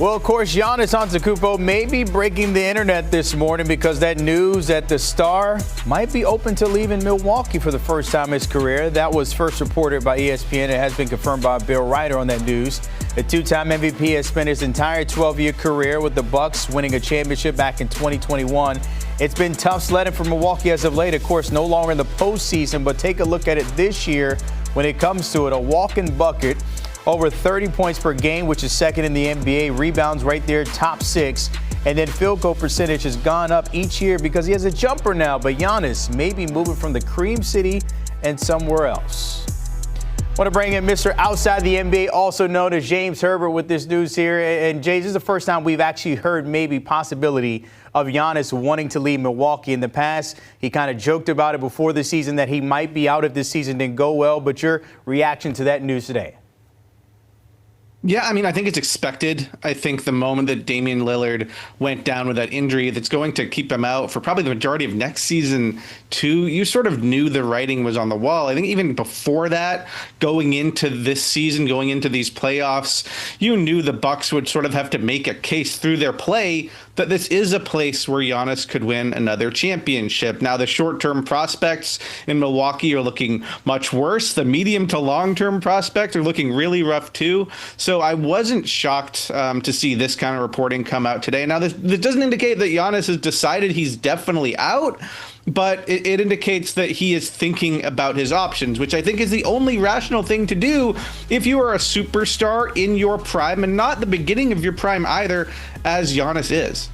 Well, of course, Giannis Antetokounmpo may be breaking the internet this morning because that news that the star might be open to leaving Milwaukee for the first time in his career. That was first reported by ESPN. It has been confirmed by Bill Ryder on that news. The two-time MVP has spent his entire 12-year career with the Bucks, winning a championship back in 2021. It's been tough sledding for Milwaukee as of late. Of course, no longer in the postseason, but take a look at it this year when it comes to it. A walking bucket. Over 30 points per game, which is second in the NBA. Rebounds right there, top 6. And then field goal percentage has gone up each year because he has a jumper now. But Giannis may be moving from the Cream City and somewhere else. Want to bring in Mr. Outside the NBA, also known as James Herbert, with this news here. And James, this is the first time we've actually heard maybe possibility of Giannis wanting to leave Milwaukee. In the past, he kind of joked about it before the season that he might be out if this season didn't go well. But your reaction to that news today? Yeah, I mean, I think it's expected. I think the moment that Damian Lillard went down with that injury that's going to keep him out for probably the majority of next season too, you sort of knew the writing was on the wall. I think even before that, going into this season, going into these playoffs, you knew the Bucks would sort of have to make a case through their play that this is a place where Giannis could win another championship. Now, the short-term prospects in Milwaukee are looking much worse. The medium to long-term prospects are looking really rough too. So I wasn't shocked to see this kind of reporting come out today. Now, this doesn't indicate that Giannis has decided he's definitely out, but it indicates that he is thinking about his options, which I think is the only rational thing to do if you are a superstar in your prime and not the beginning of your prime either, as Giannis is.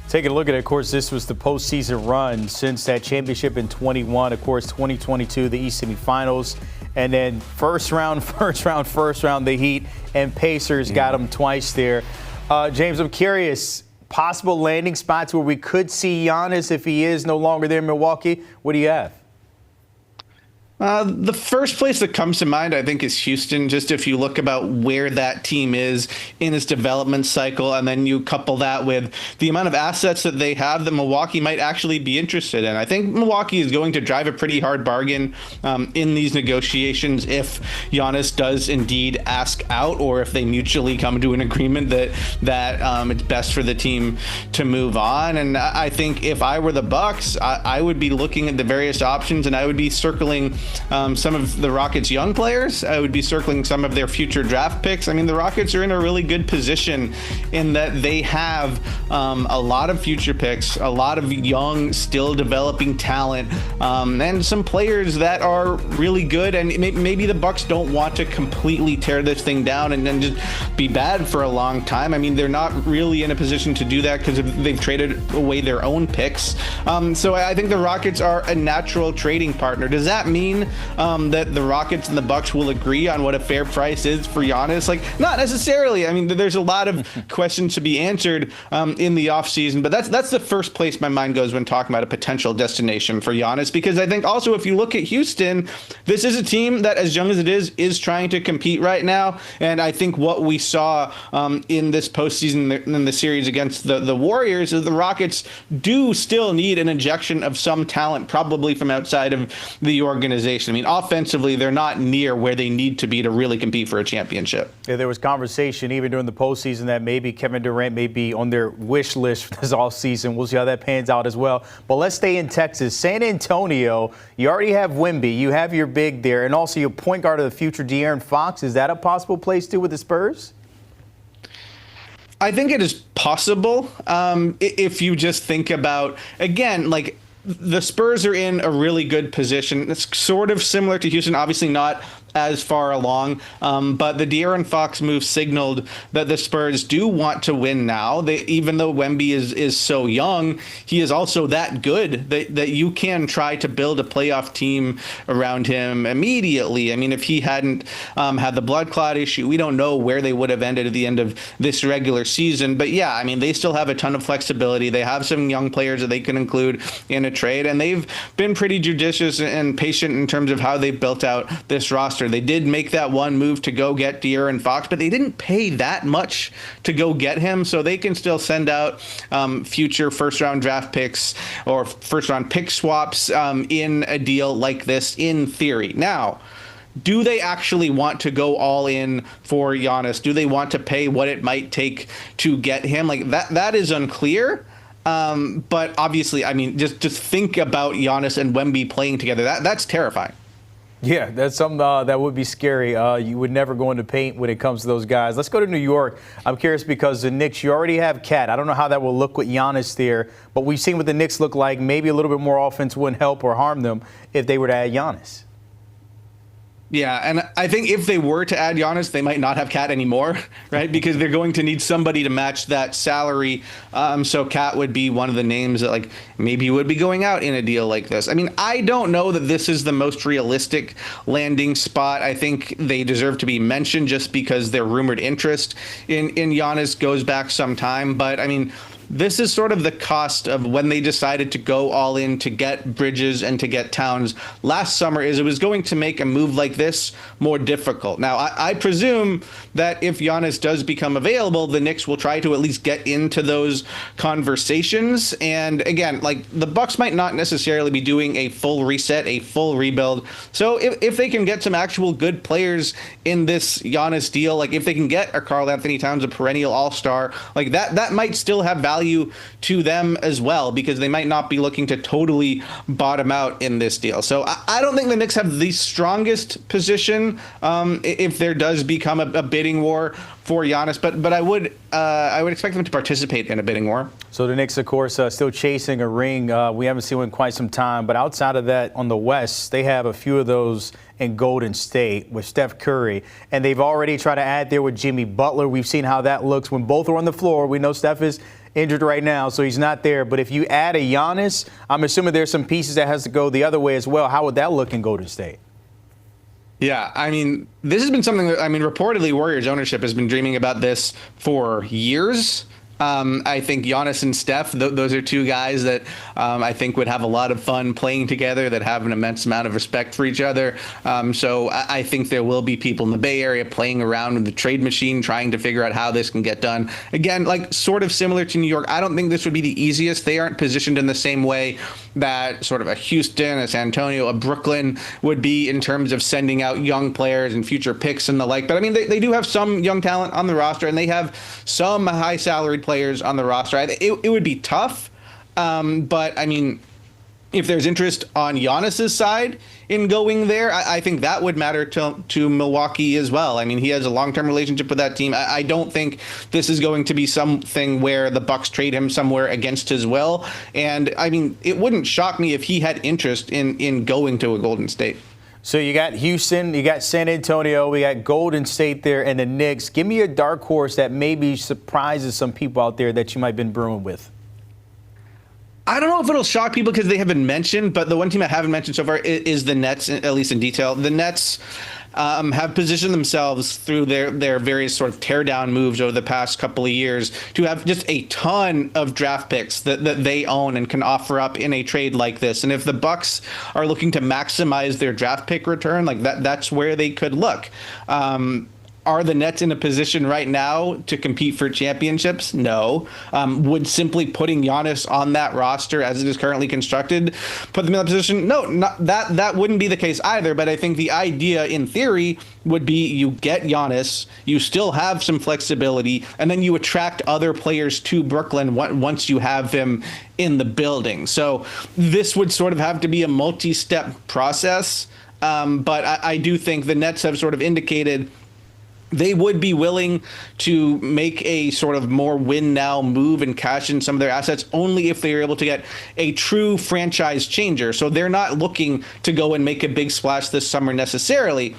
Taking a look at it, of course, this was the postseason run since that championship in 21. Of course, 2022, the East semifinals. And then first round, the Heat and Pacers got them twice there. James, I'm curious, possible landing spots where we could see Giannis if he is no longer there in Milwaukee. What do you have? The first place that comes to mind, I think, is Houston. Just if you look about where that team is in its development cycle, and then you couple that with the amount of assets that they have that Milwaukee might actually be interested in. I think Milwaukee is going to drive a pretty hard bargain in these negotiations if Giannis does indeed ask out, or if they mutually come to an agreement that it's best for the team to move on. And I think if I were the Bucks, I would be looking at the various options, and I would be circling some of the Rockets' young players. I would be circling some of their future draft picks. I mean, the Rockets are in a really good position in that they have a lot of future picks, a lot of young, still developing talent, and some players that are really good. And maybe the Bucks don't want to completely tear this thing down and then just be bad for a long time. I mean, they're not really in a position to do that because they've traded away their own picks. So I think the Rockets are a natural trading partner. Does that mean that the Rockets and the Bucks will agree on what a fair price is for Giannis? Like, not necessarily. I mean, there's a lot of questions to be answered in the offseason, but that's the first place my mind goes when talking about a potential destination for Giannis, because I think also if you look at Houston, this is a team that, as young as it is trying to compete right now. And I think what we saw in this postseason in the series against the Warriors is the Rockets do still need an injection of some talent, probably from outside of the organization. I mean, offensively, they're not near where they need to be to really compete for a championship. Yeah, there was conversation even during the postseason that maybe Kevin Durant may be on their wish list this offseason. We'll see how that pans out as well. But let's stay in Texas. San Antonio, you already have Wemby. You have your big there, and also your point guard of the future, De'Aaron Fox. Is that a possible place too with the Spurs? I think it is possible if you just think about, again, like, the Spurs are in a really good position. It's sort of similar to Houston, obviously not as far along, but the De'Aaron Fox move signaled that the Spurs do want to win now. Even though Wemby is so young, he is also that good that you can try to build a playoff team around him immediately. I mean, if he hadn't had the blood clot issue, we don't know where they would have ended at the end of this regular season. But yeah, I mean, they still have a ton of flexibility. They have some young players that they can include in a trade, and they've been pretty judicious and patient in terms of how they've built out this roster. They did make that one move to go get De'Aaron Fox, but they didn't pay that much to go get him, so they can still send out future first-round draft picks or first-round pick swaps in a deal like this in theory. Now, do they actually want to go all in for Giannis? Do they want to pay what it might take to get him? Like that is unclear. But obviously, I mean, just think about Giannis and Wemby playing together. That's terrifying. Yeah, that's something that would be scary. You would never go into paint when it comes to those guys. Let's go to New York. I'm curious because the Knicks, you already have Cat. I don't know how that will look with Giannis there, but we've seen what the Knicks look like. Maybe a little bit more offense wouldn't help or harm them if they were to add Giannis. Yeah, and I think if they were to add Giannis, they might not have Cat anymore, right? Because they're going to need somebody to match that salary. So Cat would be one of the names that, like, maybe would be going out in a deal like this. I mean, I don't know that this is the most realistic landing spot. I think they deserve to be mentioned just because their rumored interest in Giannis goes back some time. But, I mean, this is sort of the cost of when they decided to go all in to get Bridges and to get Towns last summer, is it was going to make a move like this more difficult. Now, I presume that if Giannis does become available, the Knicks will try to at least get into those conversations. And again, like, the Bucks might not necessarily be doing a full reset, a full rebuild. So if they can get some actual good players in this Giannis deal, like if they can get a Karl Anthony Towns, a perennial all-star, like that might still have value to them as well, because they might not be looking to totally bottom out in this deal. So I don't think the Knicks have the strongest position if there does become a bidding war for Giannis, but I would expect them to participate in a bidding war. So the Knicks, of course, still chasing a ring. We haven't seen one in quite some time, but outside of that, on the West, they have a few of those in Golden State with Steph Curry, and they've already tried to add there with Jimmy Butler. We've seen how that looks when both are on the floor. We know Steph is injured right now, so he's not there. But if you add a Giannis, I'm assuming there's some pieces that has to go the other way as well. How would that look in Golden State? Yeah, I mean, this has been something that, I mean, reportedly Warriors ownership has been dreaming about this for years. I think Giannis and Steph, those are two guys that I think would have a lot of fun playing together, that have an immense amount of respect for each other. So I think there will be people in the Bay Area playing around with the trade machine, trying to figure out how this can get done. Again, like, sort of similar to New York, I don't think this would be the easiest. They aren't positioned in the same way that sort of a Houston, a San Antonio, a Brooklyn would be in terms of sending out young players and future picks and the like. But I mean, they do have some young talent on the roster, and they have some high salaried players on the roster. It would be tough, but I mean, if there's interest on Giannis's side in going there, I think that would matter to Milwaukee as well. I mean, he has a long-term relationship with that team. I don't think this is going to be something where the Bucks trade him somewhere against his will. And I mean, it wouldn't shock me if he had interest in going to a Golden State. So you got Houston, you got San Antonio, we got Golden State there, and the Knicks. Give me a dark horse that maybe surprises some people out there that you might have been brewing with. I don't know if it'll shock people because they have been mentioned, but the one team I haven't mentioned so far is the Nets, at least in detail. The Nets have positioned themselves through their various sort of teardown moves over the past couple of years to have just a ton of draft picks that they own and can offer up in a trade like this. And if the Bucks are looking to maximize their draft pick return, like that's where they could look. Are the Nets in a position right now to compete for championships? No. Would simply putting Giannis on that roster as it is currently constructed put them in that position? No, that wouldn't be the case either. But I think the idea in theory would be you get Giannis, you still have some flexibility, and then you attract other players to Brooklyn once you have him in the building. So this would sort of have to be a multi-step process. But I do think the Nets have sort of indicated they would be willing to make a sort of more win now move and cash in some of their assets only if they are able to get a true franchise changer. So they're not looking to go and make a big splash this summer necessarily,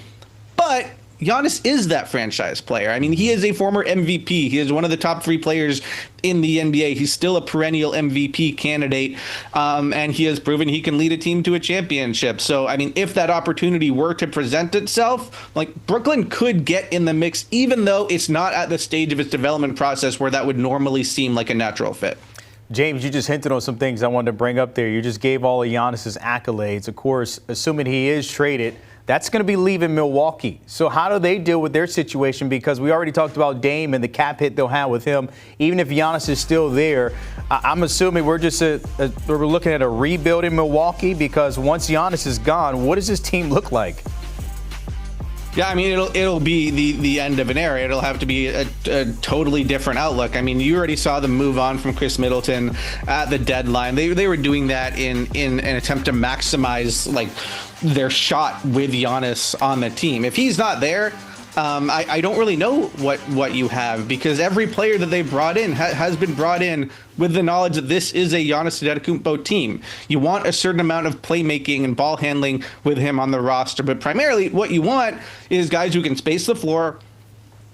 but Giannis is that franchise player. I mean, he is a former MVP. He is one of the top 3 players in the NBA. He's still a perennial MVP candidate, and he has proven he can lead a team to a championship. So, I mean, if that opportunity were to present itself, like, Brooklyn could get in the mix, even though it's not at the stage of its development process where that would normally seem like a natural fit. James, you just hinted on some things I wanted to bring up there. You just gave all of Giannis's accolades. Of course, assuming he is traded, that's going to be leaving Milwaukee. So how do they deal with their situation? Because we already talked about Dame and the cap hit they'll have with him. Even if Giannis is still there, I'm assuming we're looking at a rebuild in Milwaukee, because once Giannis is gone, what does this team look like? Yeah, I mean, it'll be the end of an era. It'll have to be a totally different outlook. I mean, you already saw them move on from Chris Middleton at the deadline. They were doing that in an attempt to maximize like their shot with Giannis on the team. If he's not there, I don't really know what you have, because every player that they brought in has been brought in with the knowledge that this is a Giannis Antetokounmpo team. You want a certain amount of playmaking and ball handling with him on the roster, but primarily what you want is guys who can space the floor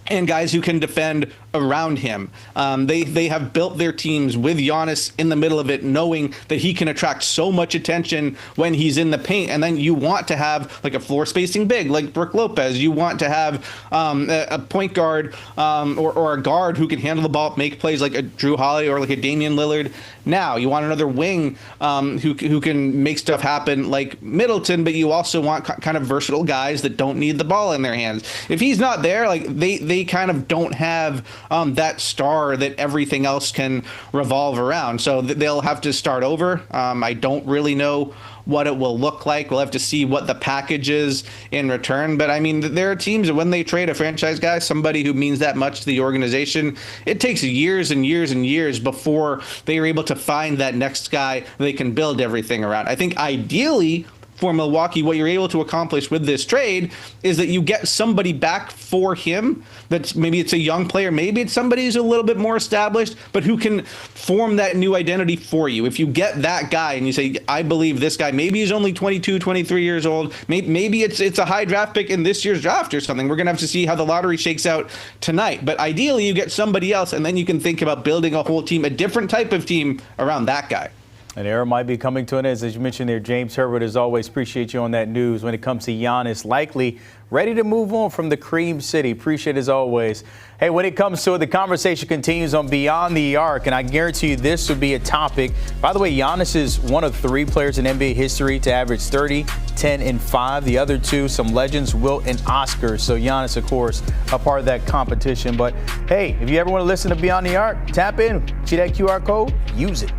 and guys who can defend around him. They have built their teams with Giannis in the middle of it, knowing that he can attract so much attention when he's in the paint. And then you want to have like a floor spacing big like Brook Lopez. You want to have a point guard or a guard who can handle the ball, make plays like a Drew Holiday or like a Damian Lillard. Now you want another wing who can make stuff happen like Middleton, but you also want kind of versatile guys that don't need the ball in their hands. If he's not there, like they kind of don't have that star that everything else can revolve around. So they'll have to start over. I don't really know what it will look like. We'll have to see what the package is in return. But I mean, there are teams that when they trade a franchise guy, somebody who means that much to the organization, it takes years and years and years before they are able to find that next guy they can build everything around. I think ideally for Milwaukee, what you're able to accomplish with this trade is that you get somebody back for him. That's maybe it's a young player, maybe it's somebody who's a little bit more established, but who can form that new identity for you. If you get that guy and you say, I believe this guy, maybe he's only 22, 23 years old, maybe it's a high draft pick in this year's draft or something. We're going to have to see how the lottery shakes out tonight. But ideally, you get somebody else, and then you can think about building a whole team, a different type of team around that guy. An era might be coming to an end. As you mentioned there, James Herbert, as always, appreciate you on that news. When it comes to Giannis, likely ready to move on from the Cream City. Appreciate it as always. Hey, when it comes to it, the conversation continues on Beyond the Arc, and I guarantee you this will be a topic. By the way, Giannis is one of 3 players in NBA history to average 30, 10, and 5. The other 2, some legends, Wilt and Oscar. So Giannis, of course, a part of that competition. But hey, if you ever want to listen to Beyond the Arc, tap in, see that QR code, use it.